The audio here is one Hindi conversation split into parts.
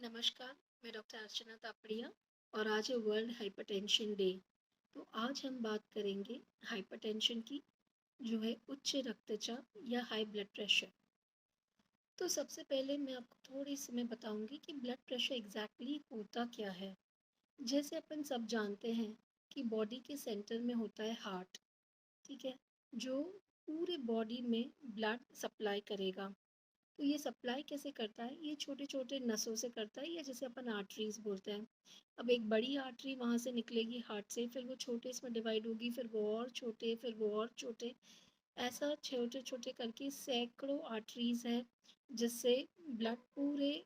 नमस्कार, मैं डॉक्टर अर्चना तापड़िया और आज है वर्ल्ड हाइपरटेंशन डे। तो आज हम बात करेंगे हाइपरटेंशन की, जो है उच्च रक्तचाप या हाई ब्लड प्रेशर। तो सबसे पहले मैं आपको थोड़ी सी मैं बताऊंगी कि ब्लड प्रेशर एग्जैक्टली होता क्या है। जैसे अपन सब जानते हैं कि बॉडी के सेंटर में होता है हार्ट, ठीक है, जो पूरे बॉडी में ब्लड सप्लाई करेगा। तो ये सप्लाई कैसे करता है? ये छोटे छोटे नसों से करता है, या जैसे अपन आर्टरीज बोलते हैं। अब एक बड़ी आर्टरी वहाँ से निकलेगी हार्ट से, फिर वो छोटे इसमें डिवाइड होगी, फिर वो और छोटे, फिर वो और छोटे, ऐसा छोटे छोटे करके सैकड़ों आर्टरीज है, जिससे ब्लड पूरे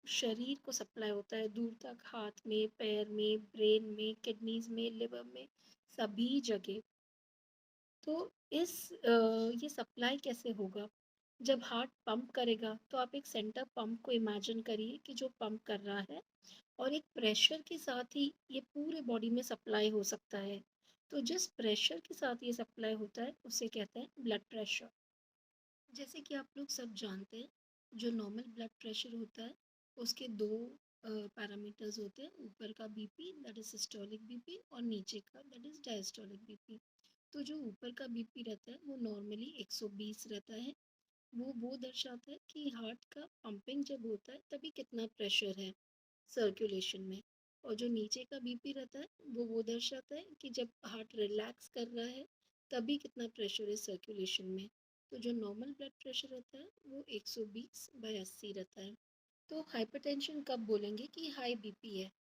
शरीर को सप्लाई होता है, दूर तक, हाथ में, पैर में, ब्रेन में, किडनीज में, लिवर में, सभी जगह। तो ये सप्लाई कैसे होगा? जब हार्ट पंप करेगा तो आप एक सेंटर पंप को इमेजिन करिए कि जो पंप कर रहा है, और एक प्रेशर के साथ ही ये पूरे बॉडी में सप्लाई हो सकता है। तो जिस प्रेशर के साथ ये सप्लाई होता है उसे कहते हैं ब्लड प्रेशर। जैसे कि आप लोग सब जानते हैं, जो नॉर्मल ब्लड प्रेशर होता है उसके दो पैरामीटर्स होते हैं, ऊपर का BP that is systolic BP, और नीचे का दैट इज डायस्टोलिक बीपी। तो जो ऊपर का बीपी रहता है वो नॉर्मली 120 रहता है। वो दर्शाता है कि हार्ट का पंपिंग जब होता है तभी कितना प्रेशर है सर्कुलेशन में। और जो नीचे का बीपी रहता है वो दर्शाता है कि जब हार्ट रिलैक्स कर रहा है तभी कितना प्रेशर है सर्कुलेशन में। तो जो नॉर्मल ब्लड प्रेशर रहता है वो 120/80 रहता है। तो हाइपरटेंशन कब बोलेंगे कि हाई बीपी है?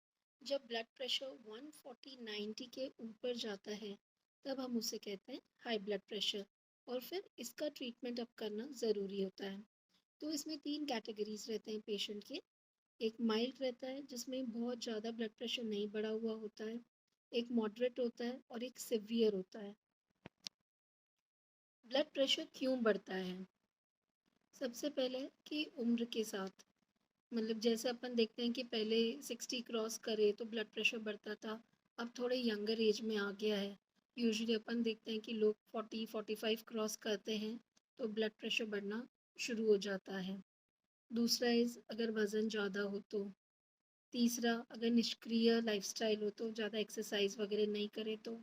जब ब्लड प्रेशर 140/90 के ऊपर जाता है तब हम उसे कहते हैं हाई ब्लड प्रेशर, और फिर इसका ट्रीटमेंट अब करना ज़रूरी होता है। तो इसमें तीन कैटेगरीज रहते हैं पेशेंट के। एक माइल्ड रहता है जिसमें बहुत ज़्यादा ब्लड प्रेशर नहीं बढ़ा हुआ होता है, एक मॉडरेट होता है, और एक सिवियर होता है। ब्लड प्रेशर क्यों बढ़ता है? सबसे पहले कि उम्र के साथ, मतलब जैसे अपन देखते हैं कि पहले 60 क्रॉस करे तो ब्लड प्रेशर बढ़ता था, अब थोड़े यंगर एज में आ गया है। यूजुअली अपन देखते हैं कि लोग 40-45 क्रॉस करते हैं तो ब्लड प्रेशर बढ़ना शुरू हो जाता है। दूसरा इज़ अगर वज़न ज़्यादा हो तो। तीसरा, अगर निष्क्रिय लाइफस्टाइल हो तो, ज़्यादा एक्सरसाइज वगैरह नहीं करे तो।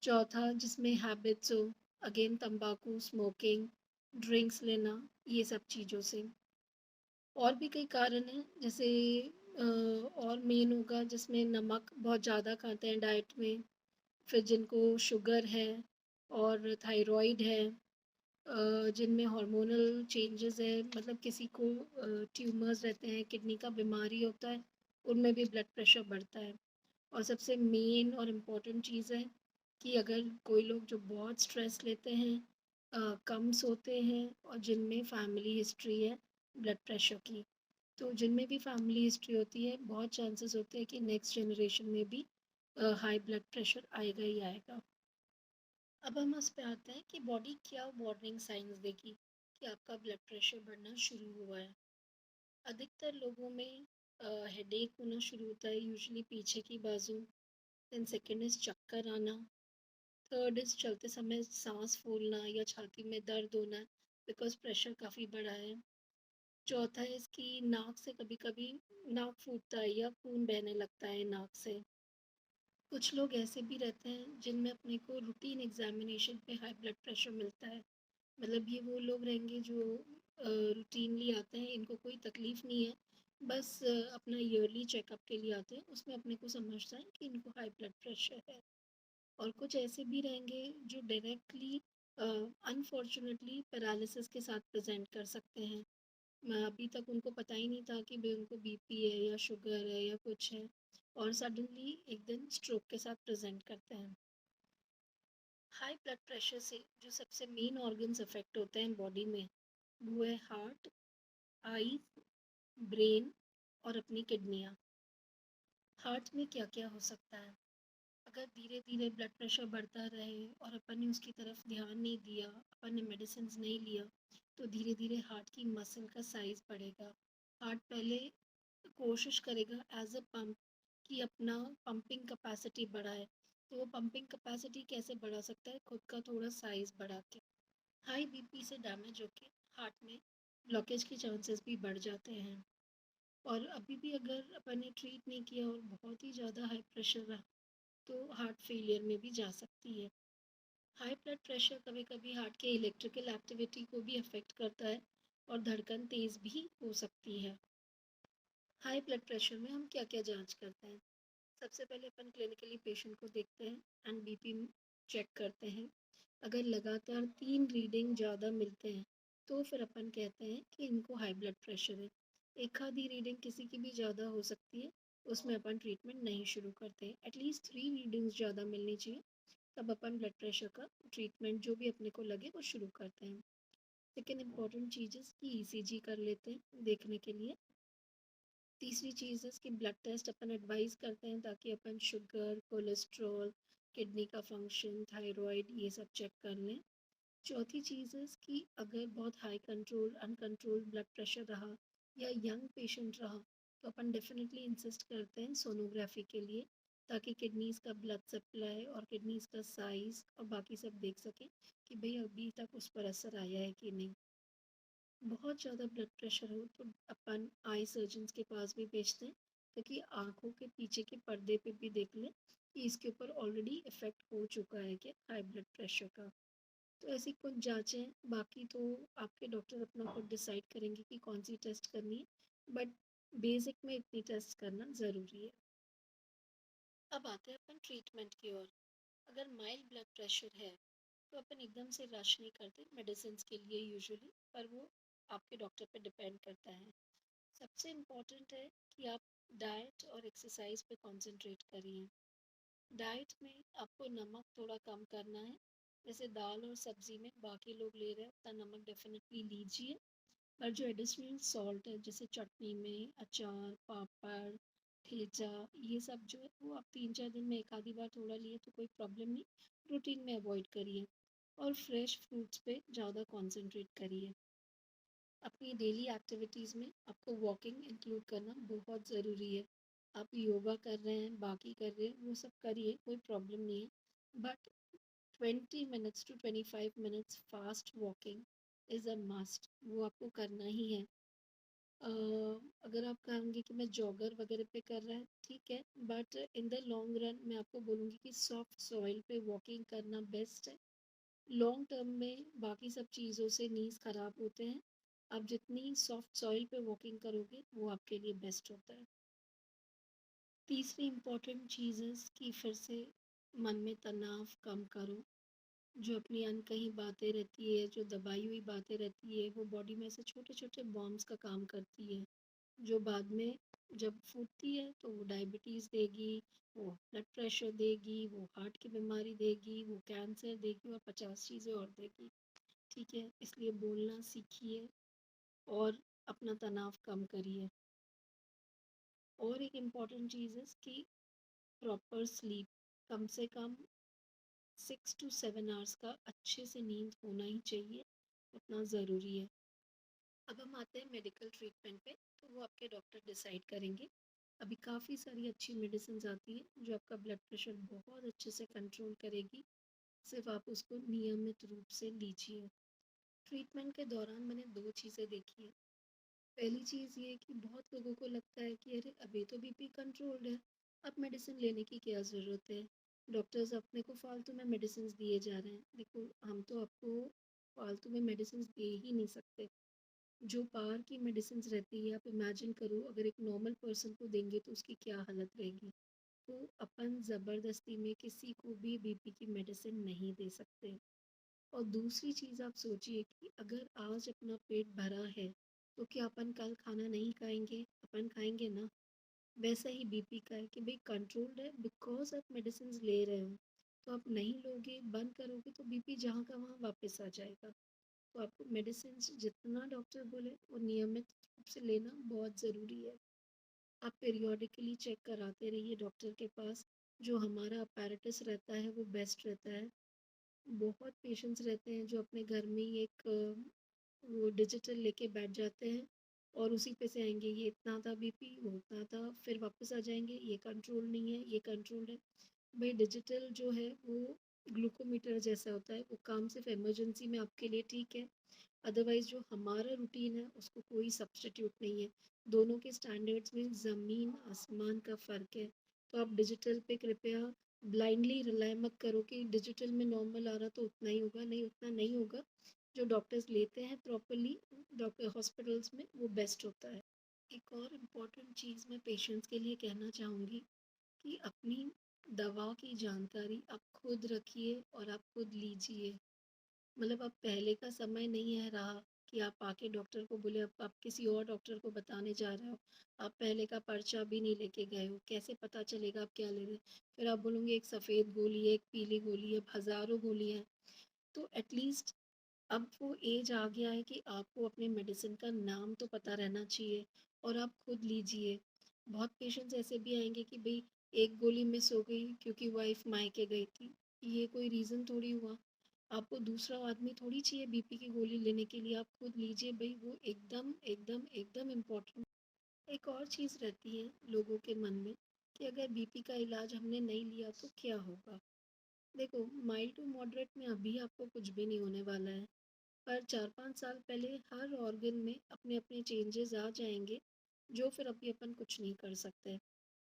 चौथा, जिसमें हैबिट्स हो, अगेन तंबाकू, स्मोकिंग, ड्रिंक्स लेना, ये सब चीज़ों से। और भी कई कारण हैं, जैसे और मेन होगा जिसमें नमक बहुत ज़्यादा खाते हैं डाइट में, फिर जिनको शुगर है और थायराइड है, जिनमें हार्मोनल चेंजेस है, मतलब किसी को ट्यूमर्स रहते हैं, किडनी का बीमारी होता है, उनमें भी ब्लड प्रेशर बढ़ता है। और सबसे मेन और इम्पॉर्टेंट चीज़ है कि अगर कोई लोग जो बहुत स्ट्रेस लेते हैं, कम सोते हैं, और जिनमें फैमिली हिस्ट्री है ब्लड प्रेशर की, तो जिनमें भी फैमिली हिस्ट्री होती है बहुत चांसेस होते हैं कि नेक्स्ट जनरेशन में भी हाई ब्लड प्रेशर आएगा ही आएगा। अब हम उस पे आते हैं कि बॉडी क्या वार्निंग साइंस देगी कि आपका ब्लड प्रेशर बढ़ना शुरू हुआ है। अधिकतर लोगों में हेडेक होना शुरू होता है, यूजुअली पीछे की बाजू। देन सेकेंड इज चक्कर आना। थर्ड इज चलते समय सांस फूलना या छाती में दर्द होना, बिकॉज प्रेशर काफ़ी बढ़ा है। चौथा है इसकी नाक से कभी कभी नाक फूटता है या खून बहने लगता है नाक से। कुछ लोग ऐसे भी रहते हैं जिनमें अपने को रूटीन एग्जामिनेशन पे हाई ब्लड प्रेशर मिलता है। मतलब ये वो लोग रहेंगे जो रूटीनली आते हैं, इनको कोई तकलीफ नहीं है, बस अपना ईयरली चेकअप के लिए आते हैं, उसमें अपने को समझता है कि इनको हाई ब्लड प्रेशर है। और कुछ ऐसे भी रहेंगे जो डायरेक्टली अनफॉर्चुनेटली पैरालिसिस के साथ प्रेजेंट कर सकते हैं। अभी तक उनको पता ही नहीं था कि भाई उनको बीपी है या शुगर है या कुछ है, और सडनली एक दिन स्ट्रोक के साथ प्रेजेंट करते हैं। हाई ब्लड प्रेशर से जो सबसे मेन ऑर्गन्स अफेक्ट होते हैं बॉडी में, वो है हार्ट, आईज, ब्रेन, और अपनी किडनियाँ। हार्ट में क्या क्या हो सकता है? अगर धीरे धीरे ब्लड प्रेशर बढ़ता रहे और अपन ने उसकी तरफ ध्यान नहीं दिया, अपन ने मेडिसिन नहीं लिया, तो धीरे धीरे हार्ट की मसल का साइज बढ़ेगा। हार्ट पहले कोशिश करेगा एज अ पंप कि अपना पंपिंग कैपेसिटी बढ़ाए। तो वो पंपिंग कैपेसिटी कैसे बढ़ा सकता है? खुद का थोड़ा साइज बढ़ा के। हाई बीपी से डैमेज होके हार्ट में ब्लॉकेज के चांसेस भी बढ़ जाते हैं। और अभी भी अगर अपन ने ट्रीट नहीं किया और बहुत ही ज़्यादा हाई प्रेशर रहा तो हार्ट फेलियर में भी जा सकती है। हाई ब्लड प्रेशर कभी-कभी हार्ट के इलेक्ट्रिकल एक्टिविटी को भी अफेक्ट करता है और धड़कन तेज़ भी हो सकती है। हाई ब्लड प्रेशर में हम क्या-क्या जांच करते हैं? सबसे पहले अपन क्लिनिकली पेशेंट को देखते हैं एंड बीपी चेक करते हैं। अगर लगातार 3 रीडिंग ज़्यादा मिलते हैं, तो फिर अपन कहते हैं कि इनको हाई ब्लड प्रेशर है। एक आधी रीडिंग किसी की भी ज़्यादा हो सकती है, उसमें अपन ट्रीटमेंट नहीं शुरू करते। एटलीस्ट 3 रीडिंग्स ज़्यादा मिलनी चाहिए, तब अपन ब्लड प्रेशर का ट्रीटमेंट जो भी अपने को लगे वो शुरू करते हैं। सेकंड इम्पॉर्टेंट चीज़ कि ईसीजी कर लेते हैं देखने के लिए। तीसरी चीज़ है कि ब्लड टेस्ट अपन एडवाइस करते हैं ताकि अपन शुगर, कोलेस्ट्रॉल, किडनी का फंक्शन, थायराइड ये सब चेक कर लें। चौथी चीज़ है कि अगर बहुत high control uncontrolled blood pressure रहा या यंग पेशेंट रहा तो अपन डेफिनेटली इंसिस्ट करते हैं सोनोग्राफी के लिए, ताकि किडनीज़ का ब्लड सप्लाई और किडनीज़ का साइज़ और बाकी सब देख सकें कि भई अभी तक उस पर असर आया है कि नहीं। बहुत ज़्यादा ब्लड प्रेशर हो तो अपन आई सर्जन्स के पास भी भेजते हैं, ताकि आँखों के पीछे के पर्दे पे भी देख लें कि इसके ऊपर ऑलरेडी इफ़ेक्ट हो चुका है क्या हाई ब्लड प्रेशर का। तो ऐसी कुछ जाँचें हैं, बाकी तो आपके डॉक्टर अपना खुद डिसाइड करेंगे कि कौन-सी टेस्ट करनी है, बट बेसिक में इतनी टेस्ट करना ज़रूरी है। अब आते हैं अपन ट्रीटमेंट की ओर। अगर माइल्ड ब्लड प्रेशर है, तो अपन एकदम से रश नहीं करते मेडिसिन्स के लिए यूजुअली, पर वो आपके डॉक्टर पे डिपेंड करता है। सबसे इम्पोर्टेंट है कि आप डाइट और एक्सरसाइज पे कंसंट्रेट करिए। डाइट में आपको नमक थोड़ा कम करना है। जैसे दाल और सब्जी में बाकी लोग ले रहे हैं उतना नमक डेफिनेटली लीजिए, पर जो एडिशनल सॉल्ट है जैसे चटनी में अचार, पापड़, ठेचा, ये सब जो है वो आप 3-4 दिन में एक आधी बार थोड़ा लिए तो कोई प्रॉब्लम नहीं, रूटीन में अवॉइड करिए और फ्रेश फ्रूट्स पे ज़्यादा कंसंट्रेट करिए। अपनी डेली एक्टिविटीज़ में आपको वॉकिंग इंक्लूड करना बहुत ज़रूरी है। आप योगा कर रहे हैं, बाकी कर रहे हैं, वो सब करिए, कोई प्रॉब्लम नहीं है। But 20 minutes to 25 minutes fast walking is a must, वो आपको करना ही है। अ, अगर आप कहेंगे कि मैं जॉगर वगैरह पे कर रहा है, ठीक है, but in the long run मैं आपको बोलूँगी कि सॉफ्ट सॉइल पे वॉकिंग करना बेस्ट है। लॉन्ग टर्म में बाकी सब चीज़ों से नीज़ ख़राब होते हैं। आप जितनी सॉफ्ट सॉइल पे वॉकिंग करोगे वो आपके लिए बेस्ट होता है। तीसरी इम्पॉर्टेंट चीज़ है कि फिर से मन में तनाव कम करो। जो अपनी अनकही बातें रहती है, जो दबाई हुई बातें रहती है, वो बॉडी में ऐसे छोटे-छोटे बॉम्ब्स का काम करती है, जो बाद में जब फूटती है तो वो डायबिटीज़ देगी, वो ब्लड प्रेशर देगी, वो हार्ट की बीमारी देगी, वो कैंसर देगी और 50 चीज़ें और देगी। ठीक है? इसलिए बोलना सीखिए और अपना तनाव कम करिए। और एक इम्पॉर्टेंट चीज़ है कि प्रॉपर स्लीप, कम से कम 6 टू 7 आवर्स का अच्छे से नींद होना ही चाहिए, उतना ज़रूरी है। अब हम आते हैं मेडिकल ट्रीटमेंट पे, तो वो आपके डॉक्टर डिसाइड करेंगे। अभी काफ़ी सारी अच्छी मेडिसिन्स आती हैं जो आपका ब्लड प्रेशर बहुत अच्छे से कंट्रोल करेगी, सिर्फ आप उसको नियमित रूप से लीजिए। ट्रीटमेंट के दौरान मैंने 2 चीज़ें देखी हैं। पहली चीज़ ये कि बहुत लोगों को लगता है कि अरे अभी तो बीपी कंट्रोल्ड है, अब मेडिसिन लेने की क्या ज़रूरत है? डॉक्टर्स अपने को फालतू में मेडिसिन्स दिए जा रहे हैं। देखो, हम तो आपको फालतू में मेडिसिन्स दे ही नहीं सकते। जो पावर की मेडिसिन्स रहती है, आप इमेजिन करो अगर एक नॉर्मल पर्सन को देंगे तो उसकी क्या हालत रहेगी। तो अपन ज़बरदस्ती में किसी को भी बीपी की मेडिसिन नहीं दे सकते। और दूसरी चीज़ आप सोचिए कि अगर आज अपना पेट भरा है, तो क्या अपन कल खाना नहीं खाएँगे? अपन खाएँगे ना। वैसा ही बीपी का है कि भई कंट्रोल्ड है बिकॉज़ आप मेडिसिन्स ले रहे हो। तो आप नहीं लोगे, बंद करोगे तो बीपी जहाँ का वहाँ वापस आ जाएगा। तो आपको मेडिसिन्स जितना डॉक्टर बोले वो नियमित रूप से लेना बहुत ज़रूरी है। आप पीरियोडिकली चेक कराते रहिए डॉक्टर के पास। जो हमारा अपैरेटस रहता है वो बेस्ट रहता है। बहुत पेशेंट्स रहते हैं जो अपने घर में ही एक वो डिजिटल लेके बैठ जाते हैं और उसी पे से आएँगे, ये इतना था बीपी, वो उतना था, फिर वापस आ जाएँगे, ये कंट्रोल नहीं है, ये कंट्रोल्ड है। भई डिजिटल जो है वो ग्लूकोमीटर जैसा होता है, वो काम सिर्फ़ इमरजेंसी में आपके लिए ठीक है। अदरवाइज़ जो हमारा रूटीन है उसको कोई सब्स्टिट्यूट नहीं है। दोनों के स्टैंडर्ड्स में ज़मीन आसमान का फ़र्क है। तो आप डिजिटल पे कृपया ब्लाइंडली रिलाई मत करो कि डिजिटल में नॉर्मल आ रहा तो उतना ही होगा, नहीं उतना नहीं होगा। जो डॉक्टर्स लेते हैं प्रॉपर्ली डॉक्टर हॉस्पिटल्स में वो बेस्ट होता है। एक और इम्पॉर्टेंट चीज़ मैं पेशेंट्स के लिए कहना चाहूँगी कि अपनी दवा की जानकारी आप खुद रखिए और आप खुद लीजिए। मतलब अब पहले का समय नहीं है रहा कि आप आके डॉक्टर को बोले, अब आप किसी और डॉक्टर को बताने जा रहे हो। आप पहले का पर्चा भी नहीं लेके गए हो, कैसे पता चलेगा आप क्या ले रहे हैं? फिर आप बोलोगे एक सफ़ेद गोली है, एक पीली गोली है, हज़ारों गोलियाँ हैं। तो एटलीस्ट अब वो एज आ गया है कि आपको अपने मेडिसिन का नाम तो पता रहना चाहिए और आप खुद लीजिए। बहुत पेशेंट्स ऐसे भी आएँगे कि भई एक गोली मिस हो गई क्योंकि वाइफ़ मायके गई थी। ये कोई रीज़न थोड़ी हुआ। आपको दूसरा आदमी थोड़ी चाहिए बीपी की गोली लेने के लिए, आप खुद लीजिए भई वो एकदम, एकदम, एकदम इम्पोर्टेंट। एक और चीज़ रहती है लोगों के मन में कि अगर बीपी का इलाज हमने नहीं लिया तो क्या होगा? देखो माइल्ड टू मॉडरेट में अभी आपको कुछ भी नहीं होने वाला है। पर 4-5 साल पहले हर ऑर्गन में अपने-अपने चेंजेस आ जाएँगे, जो फिर अभी अपन कुछ नहीं कर सकते,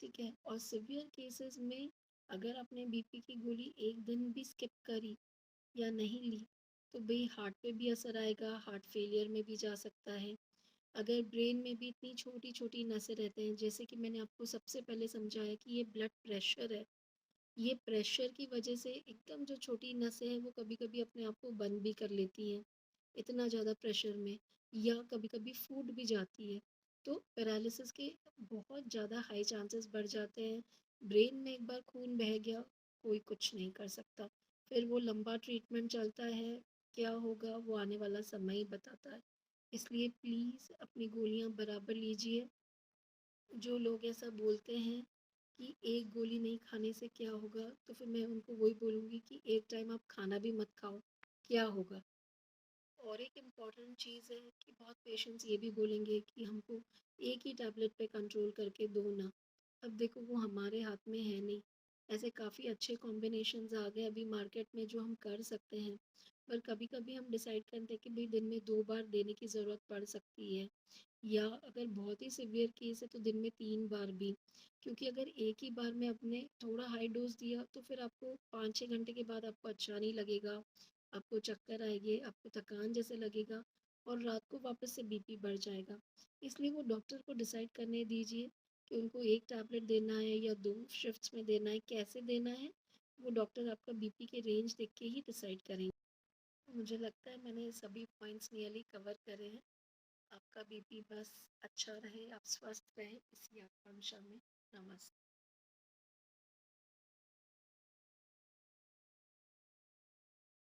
ठीक है? और सीवियर केसेज़ में अगर आपने बीपी की गोली 1 दिन भी स्किप करी या नहीं ली, तो भई हार्ट पे भी असर आएगा, हार्ट फेलियर में भी जा सकता है। अगर ब्रेन में भी इतनी छोटी-छोटी नसें रहते हैं, जैसे कि मैंने आपको सबसे पहले समझाया कि ये ब्लड प्रेशर है, ये प्रेशर की वजह से एकदम जो छोटी नसें हैं, वो कभी-कभी अपने आप को बंद भी कर लेती हैं। इतना ज़्यादा प्रेशर में या कभी-कभी फूट भी जाती है। तो पैरालिसिस के बहुत ज़्यादा हाई चांसेस बढ़ जाते हैं। ब्रेन में एक बार खून बह गया, कोई कुछ नहीं कर सकता। फिर वो लंबा ट्रीटमेंट चलता है, क्या होगा वो आने वाला समय ही बताता है। इसलिए प्लीज़ अपनी गोलियाँ बराबर लीजिए। जो लोग ऐसा बोलते हैं कि एक गोली नहीं खाने से क्या होगा, तो फिर मैं उनको वही बोलूँगी कि एक टाइम आप खाना भी मत खाओ, क्या होगा? और एक इम्पॉर्टेंट चीज़ है कि बहुत पेशेंट्स ये भी बोलेंगे कि हमको एक ही टैबलेट पे कंट्रोल करके दो ना। अब देखो वो हमारे हाथ में है नहीं। ऐसे काफ़ी अच्छे कॉम्बिनेशंस आ गए अभी मार्केट में जो हम कर सकते हैं। पर कभी-कभी हम डिसाइड करते हैं कि भई दिन में 2 बार देने की ज़रूरत पड़ सकती है। या अगर बहुत ही सीवियर केस है तो दिन में 3 बार भी। क्योंकि अगर एक ही बार में आपने थोड़ा हाई डोज़ दिया तो फिर आपको 5-6 घंटे के बाद आपको अच्छा नहीं लगेगा, आपको चक्कर आएँगे, आपको थकान जैसे लगेगा और रात को वापस से बीपी बढ़ जाएगा। इसलिए वो डॉक्टर को डिसाइड करने दीजिए कि उनको 1 टैबलेट देना है या 2 शिफ्ट्स में देना है, कैसे देना है, वो डॉक्टर आपका बीपी के रेंज देख के ही डिसाइड करेंगे। मुझे लगता है मैंने सभी पॉइंट्स नियरली कवर करे हैं। आपका बीपी बस अच्छा रहे, आप स्वस्थ रहें, इसी आकांक्षा में नमस्ते।